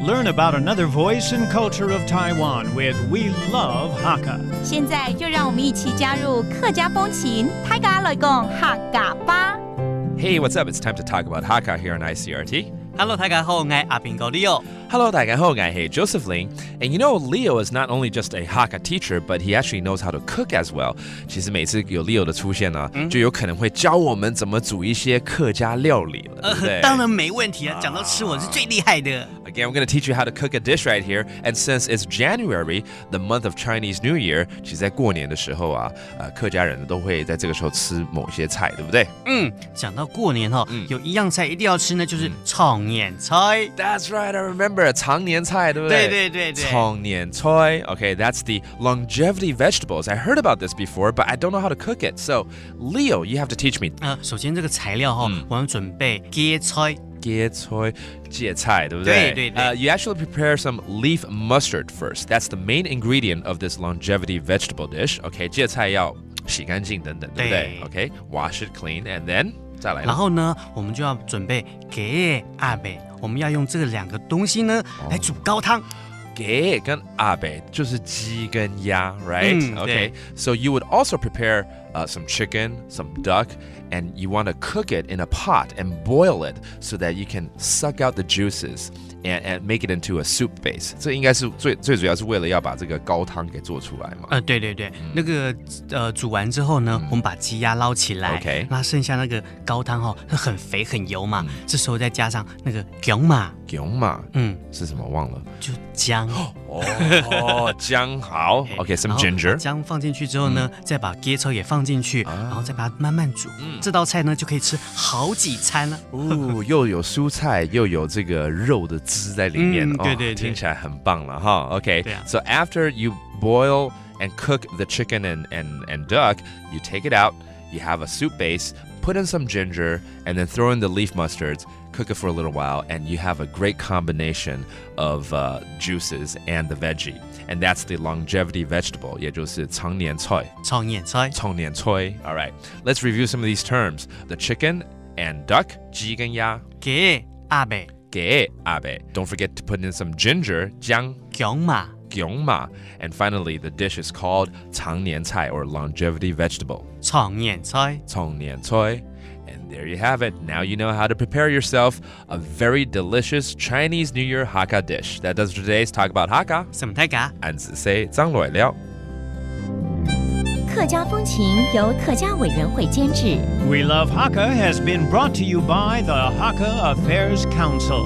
Learn about another voice and culture of Taiwan with We Love Hakka. 现在就让我们一起加入客家风情，大家来讲客家吧。Hey, what's up? It's time to talk about Hakka here on Icrt. Hello， 大家好，我係阿邊個 Leo。Hello， 大家好，我係 Joseph Ling. And you know, Leo is not only just a Hakka teacher, but he actually knows how to cook as well. 其实每次有 Leo 的出现呢，就有可能会教我们怎么煮一些客家料理了，对不对？当然没问题啊，讲到吃我是最厉害的。Again, I'm going to teach you how to cook a dish right here. And since it's January, the month of Chinese New Year, 其实在过年的时候啊，客家人都会在这个时候吃某些菜，对不对？讲到过年有一样菜一定要吃呢，就是炒年菜。That's right, I remember. 常年菜，对不对？对。常年菜 Okay, that's the longevity vegetables. I heard about this before, but I don't know how to cook it. So, Leo, you have to teach me. 首先这个材料我们准备芥菜。芥菜，对不对？对。You actually prepare some leaf mustard first. That's the main ingredient of this longevity vegetable dish. Okay, 芥菜要洗干净等等，对不对？ Okay, wash it clean, and then 再来。然后呢，我们就要准备芥阿贝，我们要用这两个东西呢来煮高汤。芥跟阿贝就是鸡跟鸭 right? Okay, so you would also prepare some chicken, some duck, and you want to cook it in a pot and boil it so that you can suck out the juices and make it into a soup base. 这应该是最主要是为了要把这个高汤给做出来嘛。对，那个煮完之后呢，我们把鸡鸭捞起来 OK 那剩下那个高汤很肥很油嘛，这时候再加上那个姜嘛，是什么忘了？就姜姜好 OK, some ginger 姜放进去之后呢，再把芥菜也放进去，然后再把它慢慢煮，这道菜呢就可以吃好几餐了。又有蔬菜又有这个肉的汁在里面，对，听起来很棒了哈。OK, 对啊。 So after you boil and cook the chicken and duck, you take it out, you have a soup base, put in some ginger, and then throw in the leaf mustards, cook it for a little while, and you have a great combination of juices and the veggie. And that's the longevity vegetable, 也就是常年菜。常年菜。All right, let's review some of these terms. The chicken and duck, 鸡跟鸭。芥阿贝。Don't forget to put in some ginger, 姜嘛。And finally, the dish is called 常年菜 or longevity vegetable. 常年菜。And there you have it. Now you know how to prepare yourself a very delicious Chinese New Year Hakka dish. That does today's Talk About Hakka. 什么太嘎？俺只say 张来了。客家风情由客家委员会监制。 We Love Hakka has been brought to you by the Hakka Affairs Council.